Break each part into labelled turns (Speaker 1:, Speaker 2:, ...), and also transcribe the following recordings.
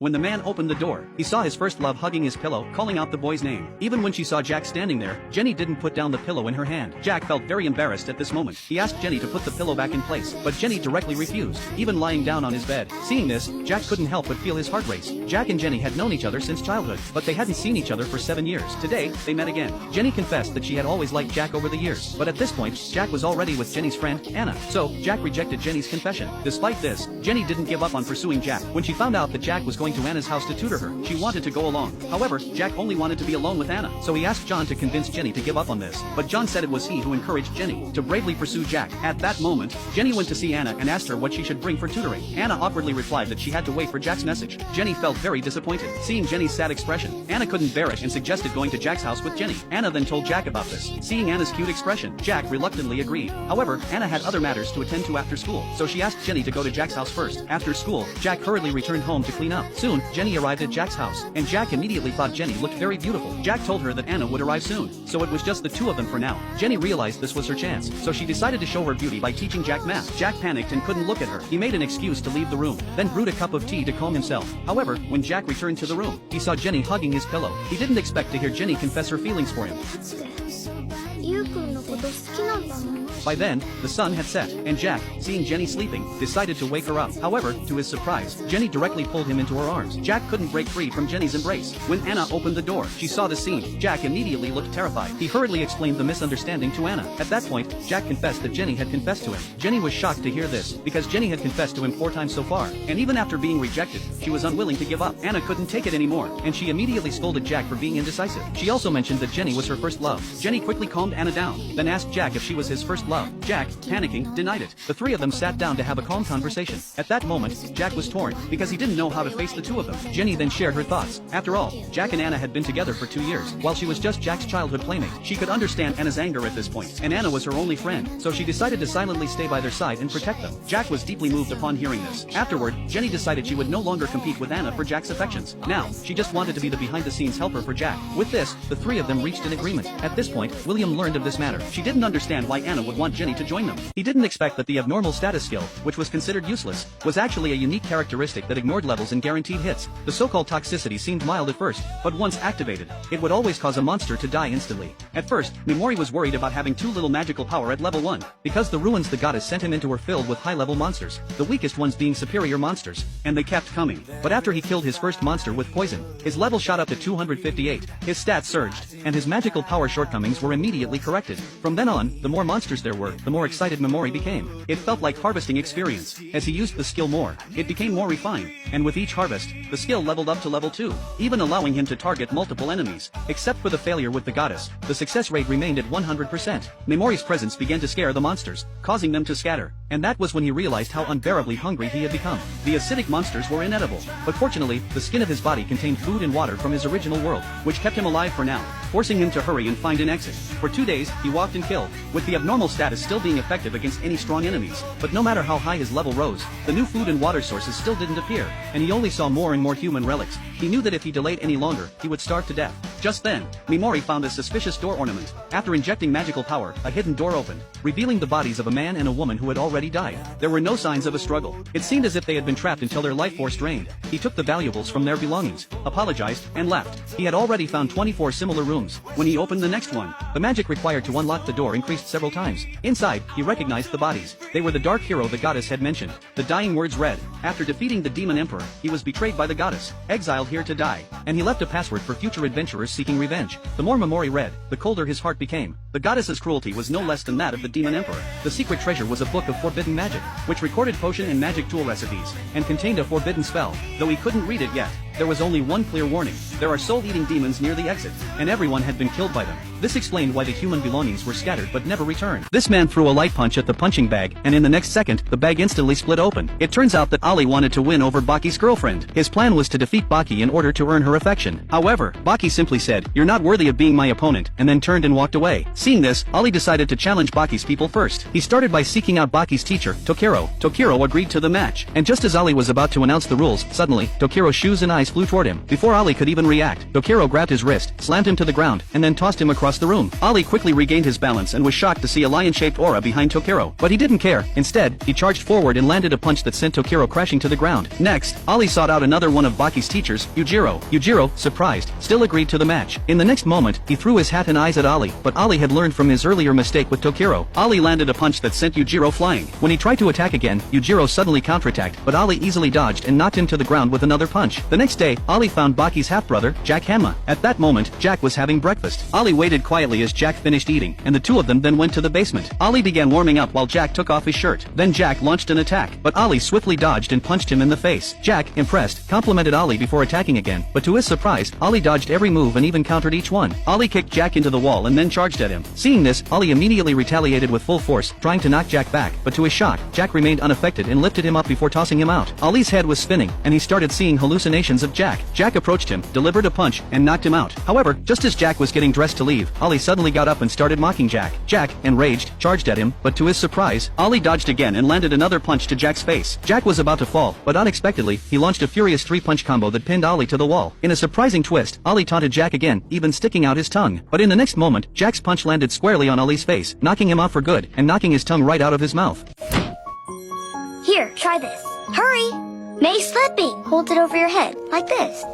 Speaker 1: When the man opened the door, he saw his first love hugging his pillow, calling out the boy's name. Even when she saw Jack standing there, Jenny didn't put down the pillow in her hand. Jack felt very embarrassed at this moment. He asked Jenny to put the pillow back in place, but Jenny directly refused, even lying down on his bed. Seeing this, Jack couldn't help but feel his heart race. Jack and Jenny had known each other since childhood, but they hadn't seen each other for 7 years. Today, they met again. Jenny confessed that she had always liked Jack over the years, but at this point, Jack was already with Jenny's friend, Anna. So, Jack rejected Jenny's confession. Despite this, Jenny didn't give up on pursuing Jack. When she found out that Jack was going to Anna's house to tutor her, she wanted to go along. However, Jack only wanted to be alone with Anna, so he asked John to convince Jenny to give up on this. But John said it was he who encouraged Jenny to bravely pursue Jack. At that moment, Jenny went to see Anna and asked her what she should bring for tutoring. Anna awkwardly replied that she had to wait for Jack's message. Jenny felt very disappointed. Seeing Jenny's sad expression, Anna couldn't bear it and suggested going to Jack's house with Jenny. Anna then told Jack about this. Seeing Anna's cute expression, Jack reluctantly agreed. However, Anna had other matters to attend to after school, so she asked Jenny to go to Jack's house first. After school, Jack hurriedly returned home to clean up. Soon, Jenny arrived at Jack's house, and Jack immediately thought Jenny looked very beautiful. Jack told her that Anna would arrive soon, so it was just the two of them for now. Jenny realized this was her chance, so she decided to show her beauty by teaching Jack math. Jack panicked and couldn't look at her. He made an excuse to leave the room, then brewed a cup of tea to calm himself. However, when Jack returned to the room, he saw Jenny hugging his pillow. He didn't expect to hear Jenny confess her feelings for him. By then, the sun had set, and Jack, seeing Jenny sleeping, decided to wake her up. However, to his surprise, Jenny directly pulled him into her arms. Jack couldn't break free from Jenny's embrace. When Anna opened the door, she saw the scene. Jack immediately looked terrified. He hurriedly explained the misunderstanding to Anna. At that point, Jack confessed that Jenny had confessed to him. Jenny was shocked to hear this, because Jenny had confessed to him 4 times so far, and even after being rejected, she was unwilling to give up. Anna couldn't take it anymore, and she immediately scolded Jack for being indecisive. She also mentioned that Jenny was her first love. Jenny quickly calmed Anna down, then asked Jack if she was his first love. Jack, panicking, denied it. The three of them sat down to have a calm conversation. At that moment, Jack was torn, because he didn't know how to face the two of them. Jenny then shared her thoughts. After all, Jack and Anna had been together for 2 years, while she was just Jack's childhood playmate. She could understand Anna's anger at this point, and Anna was her only friend, so she decided to silently stay by their side and protect them. Jack was deeply moved upon hearing this. Afterward, Jenny decided she would no longer compete with Anna for Jack's affections. Now, she just wanted to be the behind-the-scenes helper for Jack. With this, the three of them reached an agreement. At this point, William learned of this matter. She didn't understand why Anna would want Jenny to join them. He didn't expect that the abnormal status skill, which was considered useless, was actually a unique characteristic that ignored levels and guaranteed hits. The so-called toxicity seemed mild at first, but once activated, it would always cause a monster to die instantly. At first, Mimori was worried about having too little magical power at level 1, because the ruins the goddess sent him into were filled with high-level monsters, the weakest ones being superior monsters, and they kept coming. But after he killed his first monster with poison, his level shot up to 258, his stats surged, and his magical power shortcomings were immediately corrected. From then on, the more monsters there were, the more excited Mimori became. It felt like harvesting experience. As he used the skill more, it became more refined, and with each harvest, the skill leveled up to level 2, even allowing him to target multiple enemies. Except for the failure with the goddess, the success rate remained at 100%. Mimori's presence began to scare the monsters, causing them to scatter, and that was when he realized how unbearably hungry he had become. The acidic monsters were inedible, but fortunately, the skin of his body contained food and water from his original world, which kept him alive for now, forcing him to hurry and find an exit. For 2 days, he walked and killed, with the abnormal status still being effective against any strong enemies. But no matter how high his level rose, the new food and water sources still didn't appear, and he only saw more and more human relics. He knew that if he delayed any longer, he would starve to death. Just then, Mimori found a suspicious door ornament. After injecting magical power, a hidden door opened, revealing the bodies of a man and a woman who had already died. There were no signs of a struggle. It seemed as if they had been trapped until their life force drained. He took the valuables from their belongings, apologized, and left. He had already found 24 similar rooms. When he opened the next one, the magic required to unlock the door increased several times. Inside, he recognized the bodies. They were the dark hero the goddess had mentioned. The dying words read, "After defeating the demon emperor, he was betrayed by the goddess, exiled here to die," and he left a password for future adventurers seeking revenge. The more Mimori read, the colder his heart became. The goddess's cruelty was no less than that of the demon emperor. The secret treasure was a book of forbidden magic, which recorded potion and magic tool recipes, and contained a forbidden spell. Though he couldn't read it yet, there was only one clear warning. There are soul-eating demons near the exit, and everyone had been killed by them. This explained why the human belongings were scattered but never returned. This man threw a light punch at the punching bag, and in the next second, the bag instantly split open. It turns out that Ali wanted to win over Baki's girlfriend. His plan was to defeat Baki in order to earn her affection. However, Baki simply said, "You're not worthy of being my opponent," and then turned and walked away. Seeing this, Ali decided to challenge Baki's people first. He started by seeking out Baki's teacher, Tokiro. Tokiro agreed to the match, and just as Ali was about to announce the rules, suddenly, Tokiro's shoes and eyes eyes flew toward him. Before Ali could even react, Tokiro grabbed his wrist, slammed him to the ground, and then tossed him across the room. Ali quickly regained his balance and was shocked to see a lion-shaped aura behind Tokiro. But he didn't care. Instead, he charged forward and landed a punch that sent Tokiro crashing to the ground. Next, Ali sought out another one of Baki's teachers, Yujiro. Yujiro, surprised, still agreed to the match. In the next moment, he threw his hat and eyes at Ali, but Ali had learned from his earlier mistake with Tokiro. Ali landed a punch that sent Yujiro flying. When he tried to attack again, Yujiro suddenly counterattacked, but Ali easily dodged and knocked him to the ground with another punch. The next day, Ali found Baki's half-brother, Jack Hanma. At that moment, Jack was having breakfast. Ali waited quietly as Jack finished eating, and the two of them then went to the basement. Ali began warming up while Jack took off his shirt. Then Jack launched an attack, but Ali swiftly dodged and punched him in the face. Jack, impressed, complimented Ali before attacking again, but to his surprise, Ali dodged every move and even countered each one. Ali kicked Jack into the wall and then charged at him. Seeing this, Ali immediately retaliated with full force, trying to knock Jack back, but to his shock, Jack remained unaffected and lifted him up before tossing him out. Ali's head was spinning, and he started seeing hallucinations of Jack. Jack approached him, delivered a punch, and knocked him out. However, just as Jack was getting dressed to leave, Ali suddenly got up and started mocking Jack. Jack, enraged, charged at him, but to his surprise, Ali dodged again and landed another punch to Jack's face. Jack was about to fall, but unexpectedly, he launched a furious three-punch combo that pinned Ali to the wall. In a surprising twist, Ali taunted Jack again, even sticking out his tongue. But in the next moment, Jack's punch landed squarely on Ali's face, knocking him off for good, and knocking his tongue right out of his mouth.
Speaker 2: Here, try this. Hurry! May slipping. Hold it over your head, like this.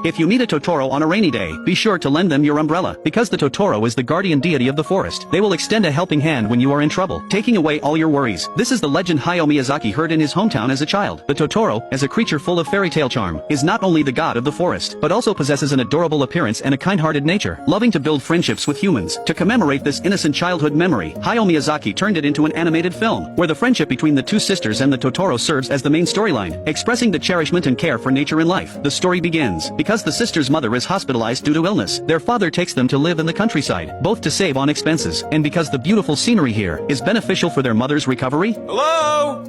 Speaker 1: If you meet a Totoro on a rainy day, be sure to lend them your umbrella, because the Totoro is the guardian deity of the forest. They will extend a helping hand when you are in trouble, taking away all your worries. This is the legend Hayao Miyazaki heard in his hometown as a child. The Totoro, as a creature full of fairy tale charm, is not only the god of the forest, but also possesses an adorable appearance and a kind-hearted nature, loving to build friendships with humans. To commemorate this innocent childhood memory, Hayao Miyazaki turned it into an animated film, where the friendship between the two sisters and the Totoro serves as the main storyline, expressing the cherishment and care for nature in life. The story begins. Because the sister's mother is hospitalized due to illness, their father takes them to live in the countryside, both to save on expenses, and because the beautiful scenery here is beneficial for their mother's recovery.
Speaker 3: Hello?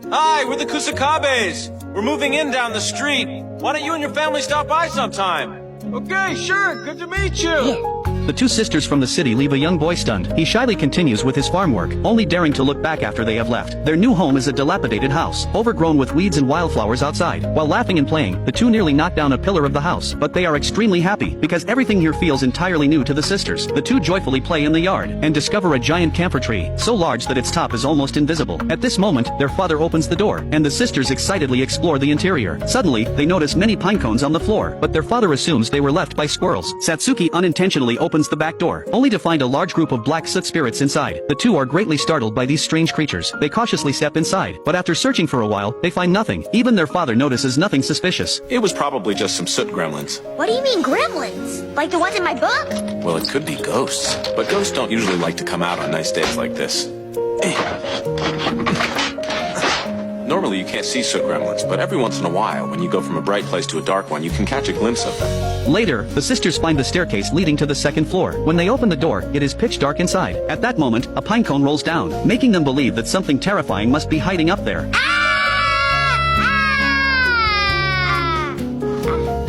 Speaker 3: Hi, we're the Kusakabes. We're moving in down the street. Why don't you and your family stop by sometime? Okay, sure. Good to meet you.
Speaker 1: The two sisters from the city leave a young boy stunned. He shyly continues with his farm work, only daring to look back after they have left. Their new home is a dilapidated house, overgrown with weeds and wildflowers outside. While laughing and playing, the two nearly knock down a pillar of the house, but they are extremely happy, because everything here feels entirely new to the sisters. The two joyfully play in the yard, and discover a giant camphor tree, so large that its top is almost invisible. At this moment, their father opens the door, and the sisters excitedly explore the interior. Suddenly, they notice many pine cones on the floor, but their father assumes they were left by squirrels. Satsuki unintentionally opens the back door, only to find a large group of black soot spirits inside. The two are greatly startled by these strange creatures. They cautiously step inside, but after searching for a while, they find nothing. Even their father notices nothing suspicious.
Speaker 4: It was probably just some soot gremlins.
Speaker 2: What do you mean gremlins? Like the ones in my book?
Speaker 4: Well, it could be ghosts, but ghosts don't usually like to come out on nice days like this. Normally you can't see soot gremlins, but every once in a while, when you go from a bright place to a dark one, you can catch a glimpse of them.
Speaker 1: Later, the sisters find the staircase leading to the second floor. When they open the door, it is pitch dark inside. At that moment, a pine cone rolls down, making them believe that something terrifying must be hiding up there.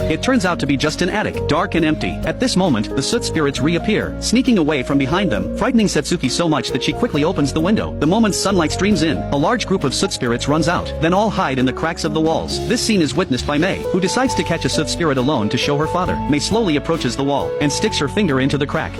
Speaker 1: It turns out to be just an attic, dark and empty. At this moment, the soot spirits reappear, sneaking away from behind them, frightening Satsuki so much that she quickly opens the window. The moment sunlight streams in, a large group of soot spirits runs out, then all hide in the cracks of the walls. This scene is witnessed by Mei, who decides to catch a soot spirit alone to show her father. Mei slowly approaches the wall, and sticks her finger into the crack.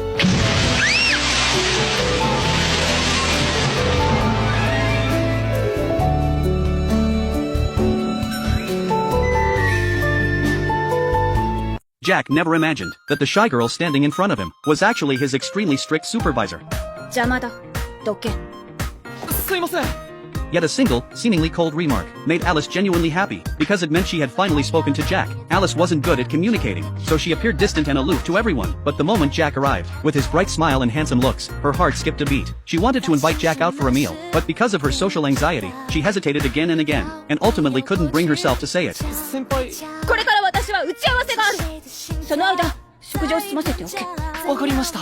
Speaker 1: Jack never imagined that the shy girl standing in front of him was actually his extremely strict supervisor.
Speaker 2: 邪魔だ。どけ。
Speaker 3: すいません。
Speaker 1: Yet a single, seemingly cold remark made Alice genuinely happy, because it meant she had finally spoken to Jack. Alice wasn't good at communicating, so she appeared distant and aloof to everyone. But the moment Jack arrived, with his bright smile and handsome looks, her heart skipped a beat. She wanted to invite Jack out for a meal, but because of her social anxiety, she hesitated again and again, and ultimately couldn't bring herself to say it.
Speaker 3: 先輩。
Speaker 2: これから私は打ち合わせがある。その間、食事を済ませておけ。
Speaker 3: わかりました。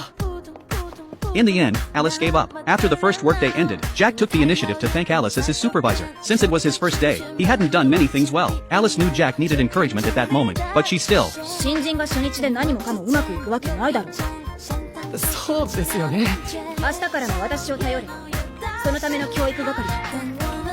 Speaker 1: In the end, Alice gave up. After the first workday ended, Jack took the initiative to thank Alice as his supervisor. Since it was his first day, he hadn't done many things well. Alice knew Jack needed encouragement at that moment, but she still.
Speaker 2: 新人が初日で何もかもうまくいくわけないだろう。
Speaker 3: そうですよね。
Speaker 2: 明日からの私を頼れ。そのための教育係だ。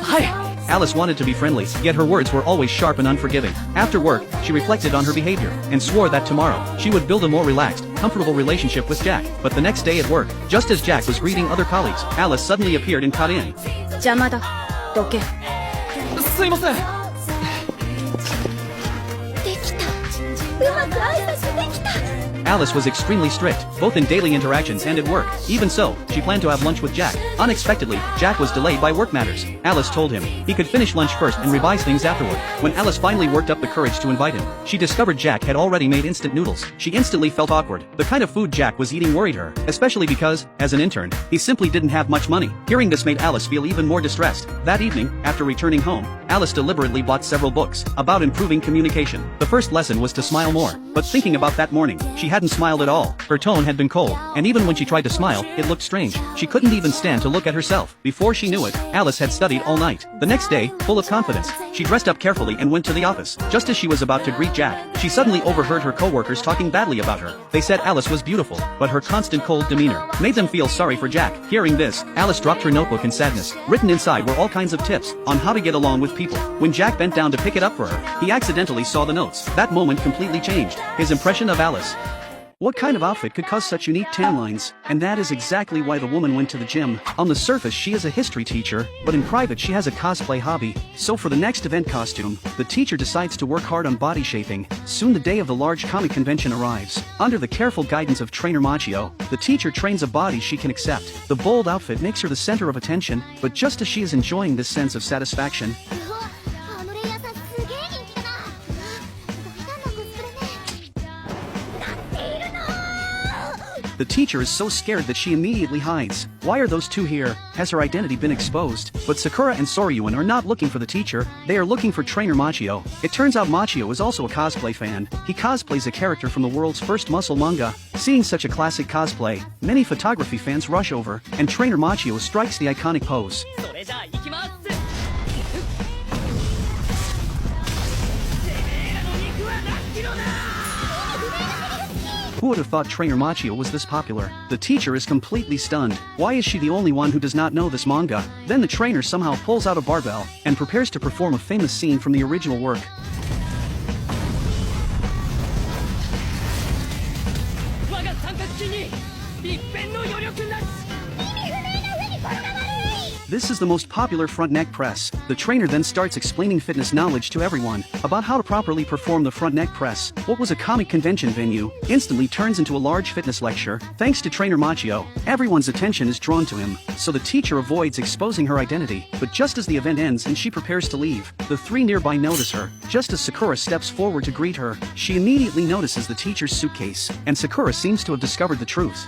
Speaker 3: はい。
Speaker 1: Alice wanted to be friendly, yet her words were always sharp and unforgiving. After work, she reflected on her behavior, and swore that tomorrow, she would build a more relaxed, comfortable relationship with Jack. But the next day at work, just as Jack was greeting other colleagues, Alice suddenly appeared and cut in.
Speaker 5: 邪魔だ。どけ。
Speaker 3: すいません。
Speaker 2: できた。うまく挨拶できた。
Speaker 1: Alice was extremely strict, both in daily interactions and at work. Even so, she planned to have lunch with Jack. Unexpectedly, Jack was delayed by work matters. Alice told him he could finish lunch first and revise things afterward. When Alice finally worked up the courage to invite him, she discovered Jack had already made instant noodles. She instantly felt awkward. The kind of food Jack was eating worried her, especially because, as an intern, he simply didn't have much money. Hearing this made Alice feel even more distressed. That evening, after returning home, Alice deliberately bought several books about improving communication. The first lesson was to smile more. But thinking about that morning, she hadn't smiled at all. Her tone had been cold, and even when she tried to smile, it looked strange. She couldn't even stand to look at herself. Before she knew it, Alice had studied all night. The next day, full of confidence, she dressed up carefully and went to the office. Just as she was about to greet Jack, she suddenly overheard her coworkers talking badly about her. They said Alice was beautiful, but her constant cold demeanor made them feel sorry for Jack. Hearing this, Alice dropped her notebook in sadness. Written inside were all kinds of tips on how to get along with people. When Jack bent down to pick it up for her, he accidentally saw the notes. That moment completely changed his impression of Alice. What kind of outfit could cause such unique tan lines? And that is exactly why the woman went to the gym. On the surface she is a history teacher, but in private she has a cosplay hobby. So for the next event costume, the teacher decides to work hard on body shaping. Soon the day of the large comic convention arrives. Under the careful guidance of trainer Machio, the teacher trains a body she can accept. The bold outfit makes her the center of attention, but just as she is enjoying this sense of satisfaction, the teacher is so scared that she immediately hides. Why are those two here? Has her identity been exposed? But Sakura and Soryuan are not looking for the teacher, they are looking for trainer Machio. It turns out Machio is also a cosplay fan. He cosplays a character from the world's first muscle manga. Seeing such a classic cosplay, many photography fans rush over, and trainer Machio strikes the iconic pose. Who would have thought Trainer Machio was this popular? The teacher is completely stunned. Why is she the only one who does not know this manga? Then the trainer somehow pulls out a barbell and prepares to perform a famous scene from the original work. This is the most popular front neck press. The trainer then starts explaining fitness knowledge to everyone about how to properly perform the front neck press. What was a comic convention venue instantly turns into a large fitness lecture. Thanks to trainer Machio, everyone's attention is drawn to him, so the teacher avoids exposing her identity. But just as the event ends and she prepares to leave, the three nearby notice her. Just as Sakura steps forward to greet her, she immediately notices the teacher's suitcase, and Sakura seems to have discovered the truth.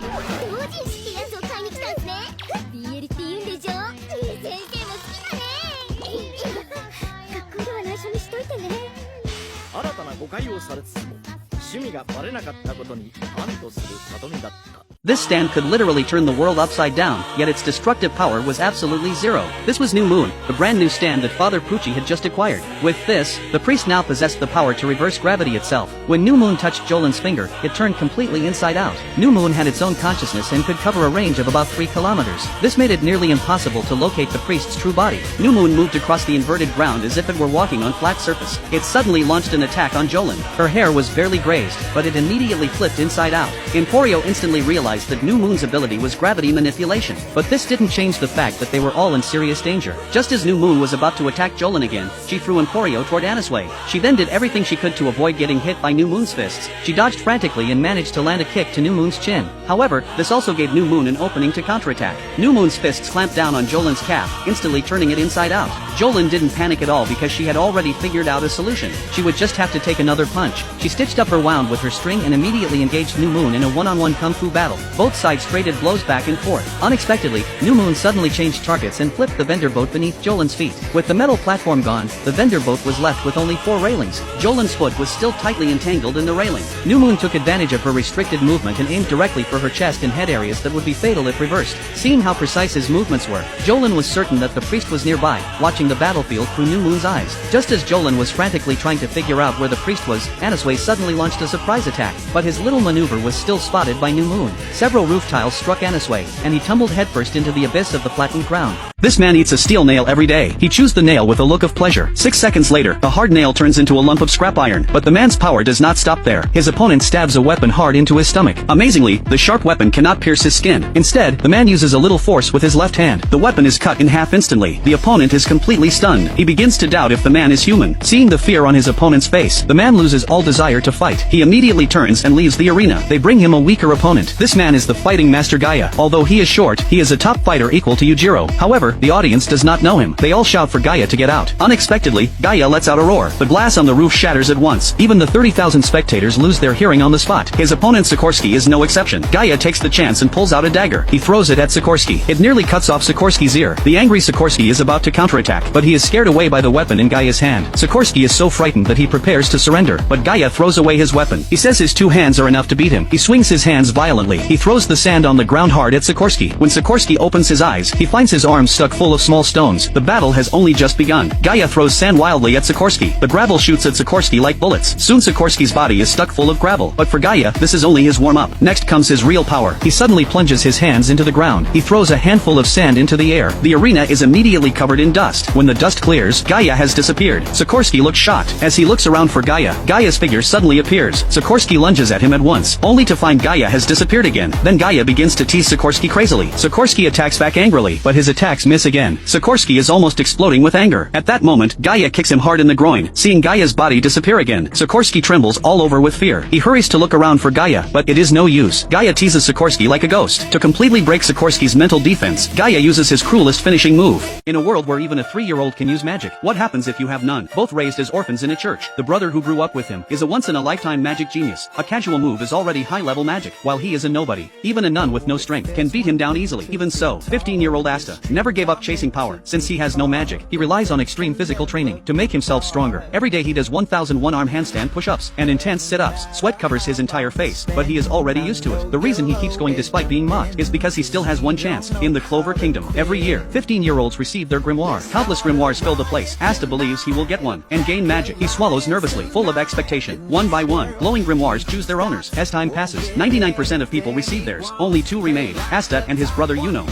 Speaker 1: This stand could literally turn the world upside down, yet its destructive power was absolutely zero. This was New Moon, the brand new stand that Father Pucci had just acquired. With this, the priest now possessed the power to reverse gravity itself. When New Moon touched Jolin's finger, it turned completely inside out. New Moon had its own consciousness and could cover a range of about 3 kilometers. This made it nearly impossible to locate the priest's true body. New Moon moved across the inverted ground as if it were walking on flat surface. It suddenly launched an attack on Jolin. Her hair was barely grazed, but it immediately flipped inside out. Emporio instantly realized that New Moon's ability was gravity manipulation, but this didn't change the fact that they were all in serious danger. Just as New Moon was about to attack Jolin again, she threw Emporio toward Anna's way. She then did everything she could to avoid getting hit by New Moon's fists. She dodged frantically and managed to land a kick to New Moon's chin. However, this also gave New Moon an opening to counterattack. New Moon's fists clamped down on Jolin's calf, instantly turning it inside out. Jolin didn't panic at all because she had already figured out a solution. She would just have to take another punch. She stitched up her wound with her string and immediately engaged New Moon in a one-on-one kung fu battle. Both sides traded blows back and forth. Unexpectedly, New Moon suddenly changed targets and flipped the vendor boat beneath Jolin's feet. With the metal platform gone, the vendor boat was left with only 4 railings. Jolin's foot was still tightly entangled in the railing. New Moon took advantage of her restricted movement and aimed directly for her chest and head areas that would be fatal if reversed. Seeing how precise his movements were, Jolin was certain that the priest was nearby, watching the battlefield through New Moon's eyes. Just as Jolin was frantically trying to figure out where the priest was, Anasue suddenly launched a surprise attack, but his little maneuver was still spotted by New Moon. Several roof tiles struck Anasue, and he tumbled headfirst into the abyss of the flattened ground. This man eats a steel nail every day. He chews the nail with a look of pleasure. 6 seconds later, the hard nail turns into a lump of scrap iron. But the man's power does not stop there. His opponent stabs a weapon hard into his stomach. Amazingly, the sharp weapon cannot pierce his skin. Instead, the man uses a little force with his left hand. The weapon is cut in half instantly. The opponent is completely stunned. He begins to doubt if the man is human. Seeing the fear on his opponent's face, the man loses all desire to fight. He immediately turns and leaves the arena. They bring him a weaker opponent. This man is the fighting master Gaia. Although he is short, he is a top fighter equal to Yujiro. However, the audience does not know him. They all shout for Gaia to get out. Unexpectedly, Gaia lets out a roar. The glass on the roof shatters at once. Even the 30,000 spectators lose their hearing on the spot. His opponent Sikorsky is no exception. Gaia takes the chance and pulls out a dagger. He throws it at Sikorsky. It nearly cuts off Sikorsky's ear. The angry Sikorsky is about to counterattack, but he is scared away by the weapon in Gaia's hand. Sikorsky is so frightened that he prepares to surrender, but Gaia throws away his weapon. He says his 2 hands are enough to beat him. He swings his hands violently. He throws the sand on the ground hard at Sikorsky. When Sikorsky opens his eyes, he finds his arms stuck full of small stones. The battle has only just begun. Gaia throws sand wildly at Sikorsky. The gravel shoots at Sikorsky like bullets. Soon Sikorsky's body is stuck full of gravel. But for Gaia, this is only his warm-up. Next comes his real power. He suddenly plunges his hands into the ground. He throws a handful of sand into the air. The arena is immediately covered in dust. When the dust clears, Gaia has disappeared. Sikorsky looks shocked. As he looks around for Gaia, Gaia's figure suddenly appears. Sikorsky lunges at him at once, only to find Gaia has disappeared again. Then Gaia begins to tease Sikorsky crazily. Sikorsky attacks back angrily, but his attacks miss again. Sikorsky is almost exploding with anger. At that moment, Gaia kicks him hard in the groin. Seeing Gaia's body disappear again, Sikorsky trembles all over with fear. He hurries to look around for Gaia, but it is no use. Gaia teases Sikorsky like a ghost. To completely break Sikorsky's mental defense, Gaia uses his cruelest finishing move. In a world where even a 3-year-old can use magic, what happens if you have none? Both raised as orphans in a church. The brother who grew up with him is a once-in-a-lifetime magic genius. A casual move is already high-level magic, while he is a nobody. Even a nun with no strength can beat him down easily. Even so, 15-year-old Asta never gave up chasing power. Since he has no magic, he relies on extreme physical training to make himself stronger. Every day he does 1,001 arm handstand push-ups and intense sit-ups. Sweat covers his entire face, but he is already used to it. The reason he keeps going despite being mocked is because he still has one chance in the Clover Kingdom. Every year, 15-year-olds receive their grimoire. Countless grimoires fill the place. Asta believes he will get one and gain magic. He swallows nervously, full of expectation. One by one, glowing grimoires choose their owners. As time passes, 99% of people receive theirs. Only 2 remain, Asta and his brother Yuno.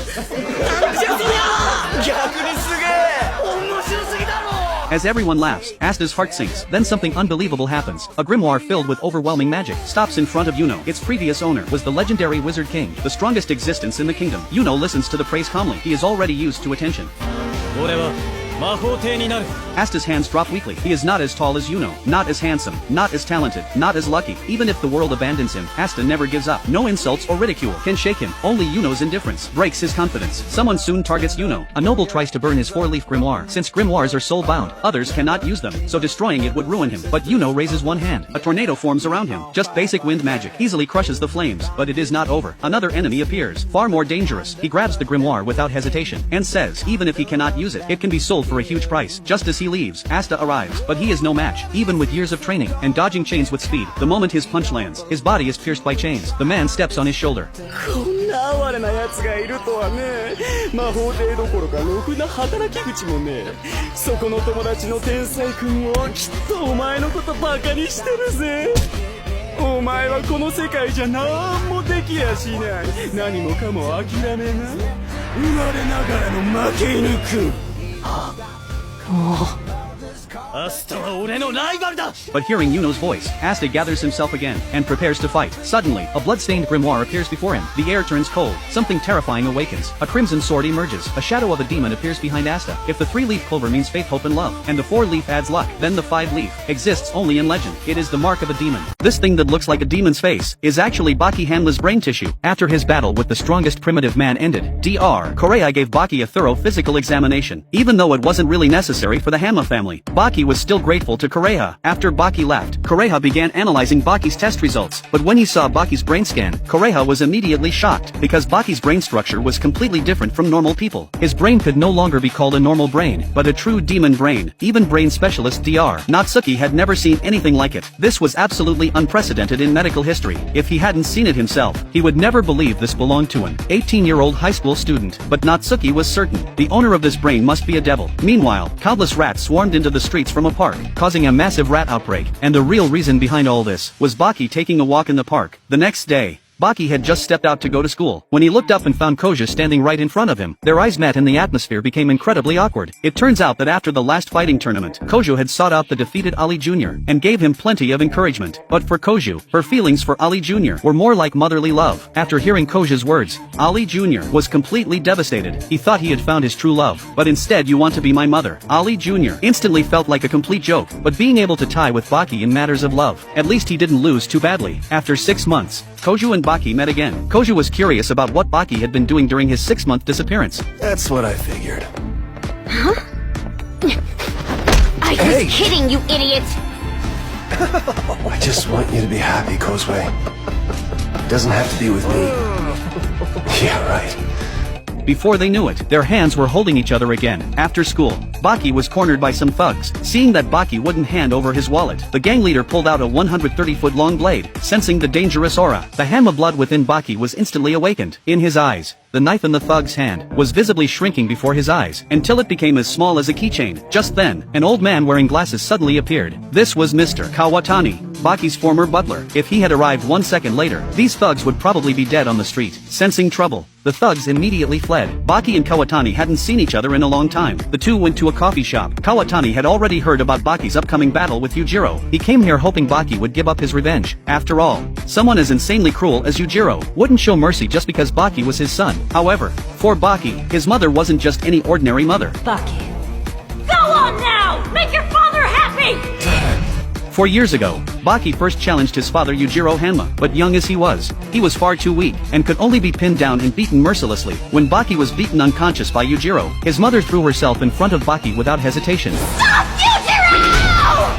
Speaker 1: As everyone laughs, Asta's heart sinks. Then something unbelievable happens. A grimoire filled with overwhelming magic stops in front of Yuno. Its previous owner was the legendary Wizard King, the strongest existence in the kingdom. Yuno listens to the praise calmly. He is already used to attention. Asta's hands drop weakly. He is not as tall as Yuno, not as handsome, not as talented, not as lucky. Even if the world abandons him, Asta never gives up. No insults or ridicule can shake him. Only Yuno's indifference breaks his confidence. Someone soon targets Yuno. A noble tries to burn his 4-leaf grimoire. Since grimoires are soul-bound, others cannot use them, so destroying it would ruin him. But Yuno raises one hand. A tornado forms around him. Just basic wind magic easily crushes the flames, but it is not over. Another enemy appears, far more dangerous. He grabs the grimoire without hesitation and says, even if he cannot use it, it can be sold for a huge price. Just as he leaves, Asta arrives, but he is no match, even with years of training and dodging chains with speed. The moment his punch lands, his body is pierced by chains. The man steps on his shoulder.
Speaker 6: こんな哀れな奴がいるとはね。魔法帝どころかろくな働き口もね。そこの友達の天才君もきっとお前のことバカにしてるぜ。お前はこの世界じゃなんもできやしない。何もかも諦めな。生まれながらの負け犬君。
Speaker 1: But hearing Yuno's voice, Asta gathers himself again and prepares to fight. Suddenly, a blood-stained grimoire appears before him. The air turns cold. Something terrifying awakens. A crimson sword emerges. A shadow of a demon appears behind Asta. If the 3-leaf clover means faith, hope, and love, and the 4-leaf adds luck, then the 5-leaf exists only in legend. It is the mark of a demon. This thing that looks like a demon's face is actually Baki Hanma's brain tissue. After his battle with the strongest primitive man ended, Dr. Koreha gave Baki a thorough physical examination. Even though it wasn't really necessary for the Hanma family, Baki was still grateful to Koreha. After Baki left, Koreha began analyzing Baki's test results. But when he saw Baki's brain scan, Koreha was immediately shocked, because Baki's brain structure was completely different from normal people. His brain could no longer be called a normal brain, but a true demon brain. Even brain specialist Dr. Natsuki had never seen anything like it. This was absolutely unprecedented in medical history. If he hadn't seen it himself, he would never believe this belonged to an 18-year-old high school student. But Natsuki was certain. The owner of this brain must be a devil. Meanwhile, countless rats swarmed into the streets from a park, causing a massive rat outbreak. And the real reason behind all this was Baki taking a walk in the park. The next day, Baki had just stepped out to go to school. When he looked up and found Koja standing right in front of him, their eyes met and the atmosphere became incredibly awkward. It turns out that after the last fighting tournament, Kojo had sought out the defeated Ali Jr. and gave him plenty of encouragement. But for Kojo, her feelings for Ali Jr. were more like motherly love. After hearing Kojo's words, Ali Jr. was completely devastated. He thought he had found his true love. But instead, you want to be my mother. Ali Jr. instantly felt like a complete joke, but being able to tie with Baki in matters of love, at least he didn't lose too badly. After 6 months, Kojo and Baki met again. Kojo was curious about what Baki had been doing during his 6-month disappearance.
Speaker 7: That's what I figured.
Speaker 2: I was kidding, you idiot!
Speaker 7: I just want you to be happy, Kozue. Doesn't have to be with me. Yeah, right.
Speaker 1: Before they knew it, their hands were holding each other again. After school, Baki was cornered by some thugs. Seeing that Baki wouldn't hand over his wallet, the gang leader pulled out a 130-foot-long blade. Sensing the dangerous aura, the Hama blood within Baki was instantly awakened. In his eyes, the knife in the thug's hand was visibly shrinking before his eyes, until it became as small as a keychain. Just then, an old man wearing glasses suddenly appeared. This was Mr. Kawatani, Baki's former butler. If he had arrived 1 second later, these thugs would probably be dead on the street. Sensing trouble, the thugs immediately fled. Baki and Kawatani hadn't seen each other in a long time. The two went to a coffee shop. Kawatani had already heard about Baki's upcoming battle with Yujiro. He came here hoping Baki would give up his revenge. After all, someone as insanely cruel as Yujiro wouldn't show mercy just because Baki was his son. However, for Baki, his mother wasn't just any ordinary mother.
Speaker 5: Baki. Go on now! Make your father happy!
Speaker 1: 4 years ago, Baki first challenged his father Yujiro Hanma, but young as he was far too weak, and could only be pinned down and beaten mercilessly. When Baki was beaten unconscious by Yujiro, his mother threw herself in front of Baki without hesitation.
Speaker 5: Stop, Yujiro!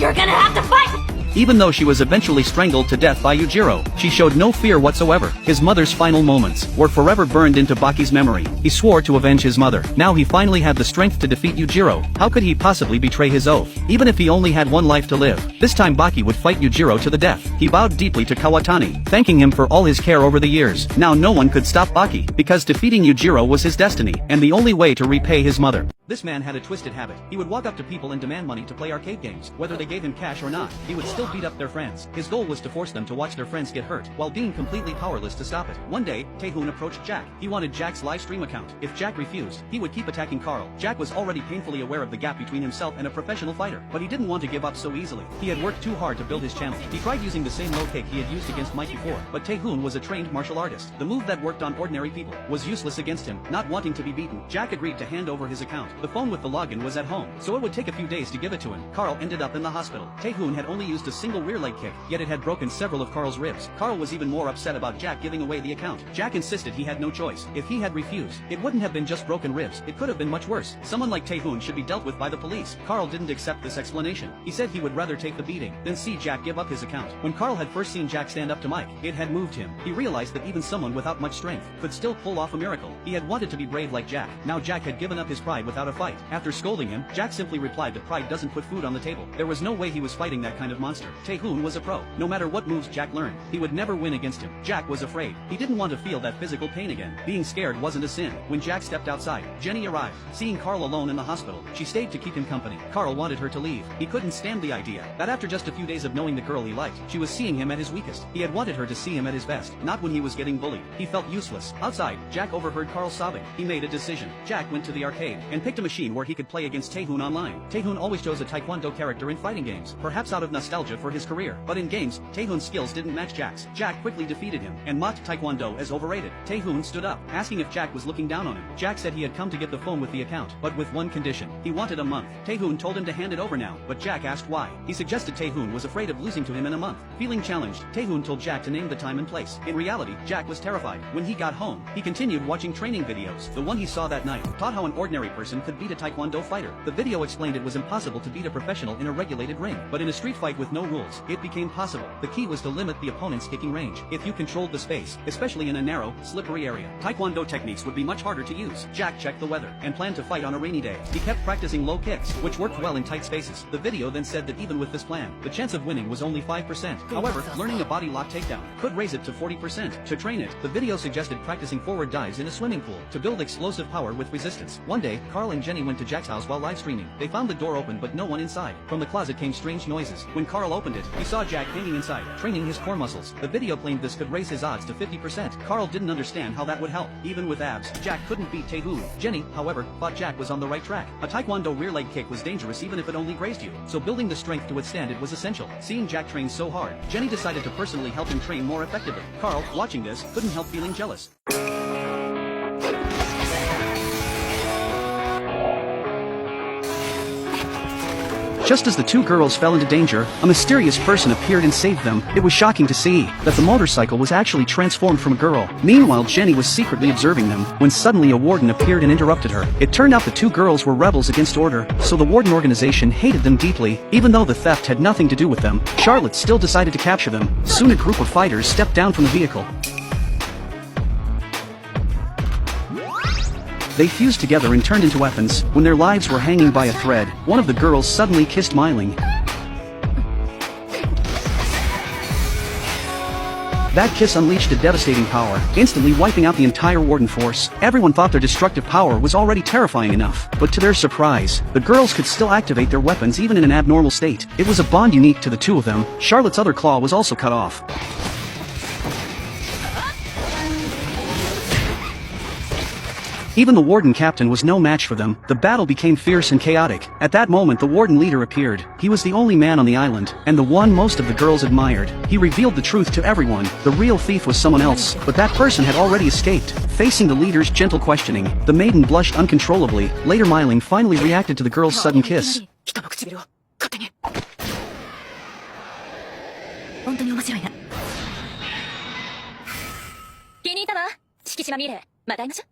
Speaker 5: You're gonna have to fight!
Speaker 1: Even though she was eventually strangled to death by Yujiro, she showed no fear whatsoever. His mother's final moments were forever burned into Baki's memory. He swore to avenge his mother. Now he finally had the strength to defeat Yujiro. How could he possibly betray his oath? Even if he only had one life to live, this time Baki would fight Yujiro to the death. He bowed deeply to Kawatani, thanking him for all his care over the years. Now no one could stop Baki, because defeating Yujiro was his destiny, and the only way to repay his mother. This man had a twisted habit. He would walk up to people and demand money to play arcade games. Whether they gave him cash or not, he would still beat up their friends. His goal was to force them to watch their friends get hurt, while being completely powerless to stop it. One day, Taehoon approached Jack. He wanted Jack's live stream account. If Jack refused, he would keep attacking Carl. Jack was already painfully aware of the gap between himself and a professional fighter, but he didn't want to give up so easily. He had worked too hard to build his channel. He tried using the same low kick he had used against Mike before, but Taehoon was a trained martial artist. The move that worked on ordinary people was useless against him. Not wanting to be beaten, Jack agreed to hand over his account. The phone with the login was at home, so it would take a few days to give it to him. Carl ended up in the hospital. Taehoon had only used a single rear leg kick, yet it had broken several of Carl's ribs. Carl was even more upset about Jack giving away the account. Jack insisted he had no choice. If he had refused, it wouldn't have been just broken ribs. It could have been much worse. Someone like Taehoon should be dealt with by the police. Carl didn't accept this explanation. He said he would rather take the beating than see Jack give up his account. When Carl had first seen Jack stand up to Mike, it had moved him. He realized that even someone without much strength could still pull off a miracle. He had wanted to be brave like Jack. Now Jack had given up his pride without a fight. After scolding him, Jack simply replied that pride doesn't put food on the table. There was no way he was fighting that kind of monster. Taehoon was a pro. No matter what moves Jack learned, he would never win against him. Jack was afraid. He didn't want to feel that physical pain again. Being scared wasn't a sin. When Jack stepped outside, Jenny arrived. Seeing Carl alone in the hospital, she stayed to keep him company. Carl wanted her to leave. He couldn't stand the idea that after just a few days of knowing the girl he liked, she was seeing him at his weakest. He had wanted her to see him at his best, not when he was getting bullied. He felt useless. Outside, Jack overheard Carl sobbing. He made a decision. Jack went to the arcade and picked a machine where he could play against Taehoon online. Taehoon always chose a taekwondo character in fighting games, perhaps out of nostalgia for his career. But in games, Taehoon's skills didn't match Jack's. Jack quickly defeated him and mocked taekwondo as overrated. Taehoon stood up, asking if Jack was looking down on him. Jack said he had come to get the phone with the account, but with one condition. He wanted a month. Taehoon told him to hand it over now, but Jack asked why. He suggested Taehoon was afraid of losing to him in a month. Feeling challenged, Taehoon told Jack to name the time and place. In reality, Jack was terrified. When he got home, he continued watching training videos. The one he saw that night taught how an ordinary person could beat a taekwondo fighter. The video explained it was impossible to beat a professional in a regulated ring, but in a street fight with no rules, it became possible. The key was to limit the opponent's kicking range. If you controlled the space, especially in a narrow, slippery area, taekwondo techniques would be much harder to use. Jack checked the weather and planned to fight on a rainy day. He kept practicing low kicks, which worked well in tight spaces. The video then said that even with this plan, the chance of winning was only 5%. However, learning a body lock takedown could raise it to 40%. To train it, the video suggested practicing forward dives in a swimming pool to build explosive power with resistance. One day, Carl Carl and Jenny went to Jack's house while live streaming. They found the door open but no one inside. From the closet came strange noises. When Carl opened it, he saw Jack hanging inside, training his core muscles. The video claimed this could raise his odds to 50%. Carl didn't understand how that would help. Even with abs, Jack couldn't beat Taehoon. Jenny, however, thought Jack was on the right track. A taekwondo rear leg kick was dangerous even if it only grazed you, so building the strength to withstand it was essential. Seeing Jack train so hard, Jenny decided to personally help him train more effectively. Carl, watching this, couldn't help feeling jealous. Just as the two girls fell into danger, a mysterious person appeared and saved them. It was shocking to see that the motorcycle was actually transformed from a girl. Meanwhile, Jenny was secretly observing them when suddenly a warden appeared and interrupted her. It turned out the two girls were rebels against order, so the warden organization hated them deeply. Even though the theft had nothing to do with them, Charlotte still decided to capture them. Soon a group of fighters stepped down from the vehicle. They fused together and turned into weapons. When their lives were hanging by a thread, one of the girls suddenly kissed Myling. That kiss unleashed a devastating power, instantly wiping out the entire warden force. Everyone thought their destructive power was already terrifying enough, but to their surprise, the girls could still activate their weapons even in an abnormal state. It was a bond unique to the two of them. Charlotte's other claw was also cut off. Even the warden captain was no match for them. The battle became fierce and chaotic. At that moment the warden leader appeared. He was the only man on the island, and the one most of the girls admired. He revealed the truth to everyone. The real thief was someone else, but that person had already escaped. Facing the leader's gentle questioning, the maiden blushed uncontrollably. Later Myling finally reacted to the girl's sudden kiss.
Speaker 5: 本当に面白いな。気に入ったわ。敷島ミレー。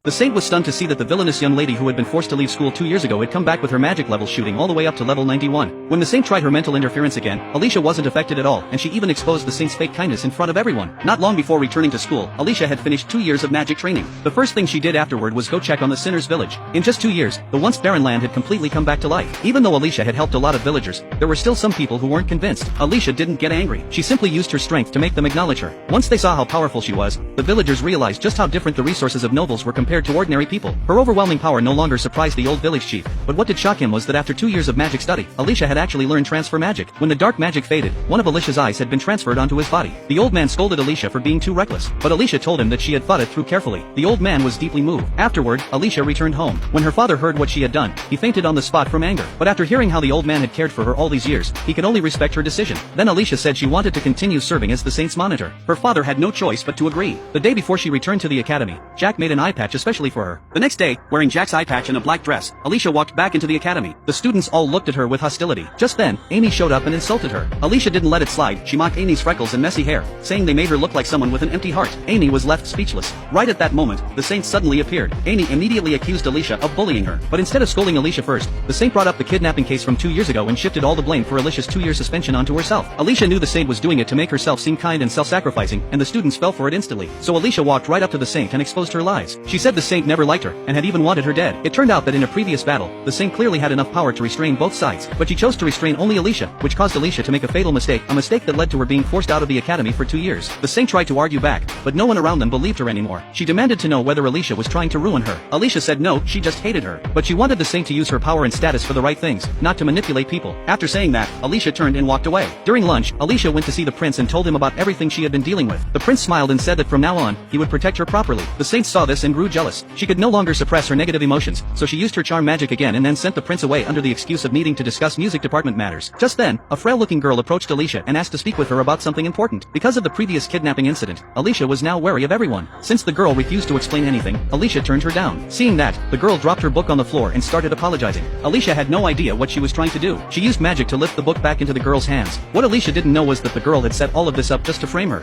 Speaker 1: The saint was stunned to see that the villainous young lady who had been forced to leave school 2 years ago had come back with her magic level shooting all the way up to level 91. When the saint tried her mental interference again, Alicia wasn't affected at all, and she even exposed the saint's fake kindness in front of everyone. Not long before returning to school, Alicia had finished 2 years of magic training. The first thing she did afterward was go check on the sinner's village. In just 2 years, the once barren land had completely come back to life. Even though Alicia had helped a lot of villagers, there were still some people who weren't convinced. Alicia didn't get angry. She simply used her strength to make them acknowledge her. Once they saw how powerful she was, the villagers realized just how different the resources of nobles were compared to ordinary people. Her overwhelming power no longer surprised the old village chief, but what did shock him was that after 2 years of magic study, Alicia had actually learned transfer magic. When the dark magic faded, one of Alicia's eyes had been transferred onto his body. The old man scolded Alicia for being too reckless, but Alicia told him that she had thought it through carefully. The old man was deeply moved. Afterward, Alicia returned home. When her father heard what she had done, he fainted on the spot from anger. But after hearing how the old man had cared for her all these years, he could only respect her decision. Then Alicia said she wanted to continue serving as the saint's monitor. Her father had no choice but to agree. The day before she returned to the academy, Jack made an eye patch especially for her. The next day, wearing Jack's eye patch and a black dress, Alicia walked back into the academy. The students all looked at her with hostility. Just then, Amy showed up and insulted her. Alicia didn't let it slide. She mocked Amy's freckles and messy hair, saying they made her look like someone with an empty heart. Amy was left speechless. Right at that moment, the saint suddenly appeared. Amy immediately accused Alicia of bullying her. But instead of scolding Alicia first, the saint brought up the kidnapping case from 2 years ago and shifted all the blame for Alicia's 2-year suspension onto herself. Alicia knew the saint was doing it to make herself seem kind and self-sacrificing, and the students fell for it instantly. So Alicia walked right up to the saint and exposed her lies. She said the saint never liked her, and had even wanted her dead. It turned out that in a previous battle, the saint clearly had enough power to restrain both sides, but she chose to restrain only Alicia, which caused Alicia to make a fatal mistake, a mistake that led to her being forced out of the academy for 2 years. The saint tried to argue back, but no one around them believed her anymore. She demanded to know whether Alicia was trying to ruin her. Alicia said no, she just hated her. But she wanted the saint to use her power and status for the right things, not to manipulate people. After saying that, Alicia turned and walked away. During lunch, Alicia went to see the prince and told him about everything she had been dealing with. The prince smiled and said that from now on, he would protect her properly. The saint saw this and grew jealous. She could no longer suppress her negative emotions, so she used her charm magic again and then sent the prince away under the excuse of needing to discuss music department matters. Just then, a frail-looking girl approached Alicia and asked to speak with her about something important. Because of the previous kidnapping incident, Alicia was now wary of everyone. Since the girl refused to explain anything, Alicia turned her down. Seeing that, the girl dropped her book on the floor and started apologizing. Alicia had no idea what she was trying to do. She used magic to lift the book back into the girl's hands. What Alicia didn't know was that the girl had set all of this up just to frame her.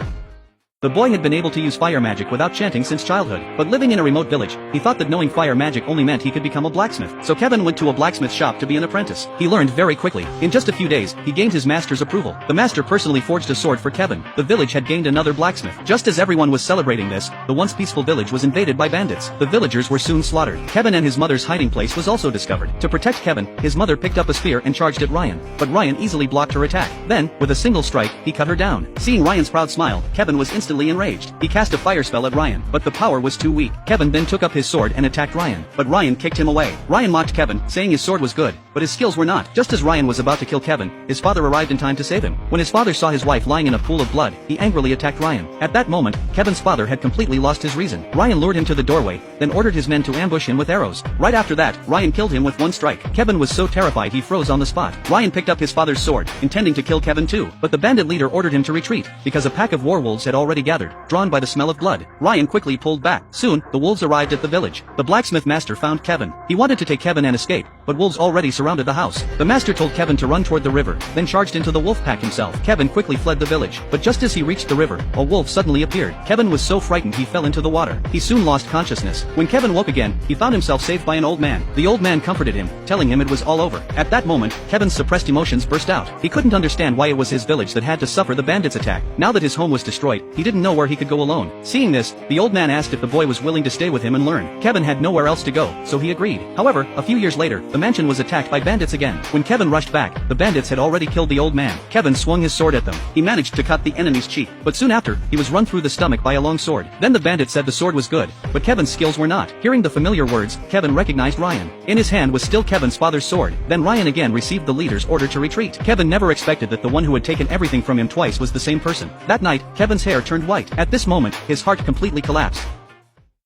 Speaker 1: The boy had been able to use fire magic without chanting since childhood, but living in a remote village, he thought that knowing fire magic only meant he could become a blacksmith. So Kevin went to a blacksmith shop to be an apprentice. He learned very quickly. In just a few days, he gained his master's approval. The master personally forged a sword for Kevin. The village had gained another blacksmith. Just as everyone was celebrating this, the once peaceful village was invaded by bandits. The villagers were soon slaughtered. Kevin and his mother's hiding place was also discovered. To protect Kevin, his mother picked up a spear and charged at Ryan, but Ryan easily blocked her attack. Then, with a single strike, he cut her down. Seeing Ryan's proud smile, Kevin was instantly instantly enraged. He cast a fire spell at Ryan, but the power was too weak. Kevin then took up his sword and attacked Ryan, but Ryan kicked him away. Ryan mocked Kevin, saying his sword was good, but his skills were not. Just as Ryan was about to kill Kevin, his father arrived in time to save him. When his father saw his wife lying in a pool of blood, he angrily attacked Ryan. At that moment, Kevin's father had completely lost his reason. Ryan lured him to the doorway, then ordered his men to ambush him with arrows. Right after that, Ryan killed him with one strike. Kevin was so terrified he froze on the spot. Ryan picked up his father's sword, intending to kill Kevin too, but the bandit leader ordered him to retreat, because a pack of werewolves had already gathered, drawn by the smell of blood. Ryan quickly pulled back. Soon, the wolves arrived at the village. The blacksmith master found Kevin. He wanted to take Kevin and escape, but wolves already surrounded the house. The master told Kevin to run toward the river, then charged into the wolf pack himself. Kevin quickly fled the village, but just as he reached the river, a wolf suddenly appeared. Kevin was so frightened he fell into the water. He soon lost consciousness. When Kevin woke again, he found himself saved by an old man. The old man comforted him, telling him it was all over. At that moment, Kevin's suppressed emotions burst out. He couldn't understand why it was his village that had to suffer the bandits' attack. Now that his home was destroyed, he didn't know where he could go alone. Seeing this, the old man asked if the boy was willing to stay with him and learn. Kevin had nowhere else to go, so he agreed. However, a few years later, the mansion was attacked by bandits again. When Kevin rushed back, the bandits had already killed the old man. Kevin swung his sword at them. He managed to cut the enemy's cheek, but soon after, he was run through the stomach by a long sword. Then the bandit said the sword was good, but Kevin's skills were not. Hearing the familiar words, Kevin recognized Ryan. In his hand was still Kevin's father's sword. Then Ryan again received the leader's order to retreat. Kevin never expected that the one who had taken everything from him twice was the same person. That night, Kevin's hair turned white. At this moment, his heart completely collapsed.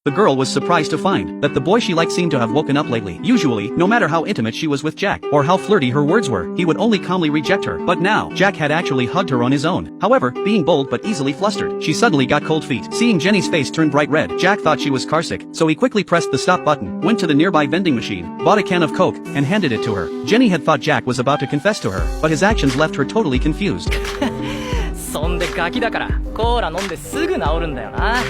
Speaker 1: The girl was surprised to find that the boy she liked seemed to have woken up lately. Usually, no matter how intimate she was with Jack, or how flirty her words were, he would only calmly reject her. But now, Jack had actually hugged her on his own. However, being bold but easily flustered, she suddenly got cold feet. Seeing Jenny's face turn bright red, Jack thought she was carsick, so he quickly pressed the stop button, went to the nearby vending machine, bought a can of Coke, and handed it to her. Jenny had thought Jack was about to confess to her, but his actions left her totally confused.
Speaker 8: そんでガキだからコーラ飲んですぐ治るんだよな。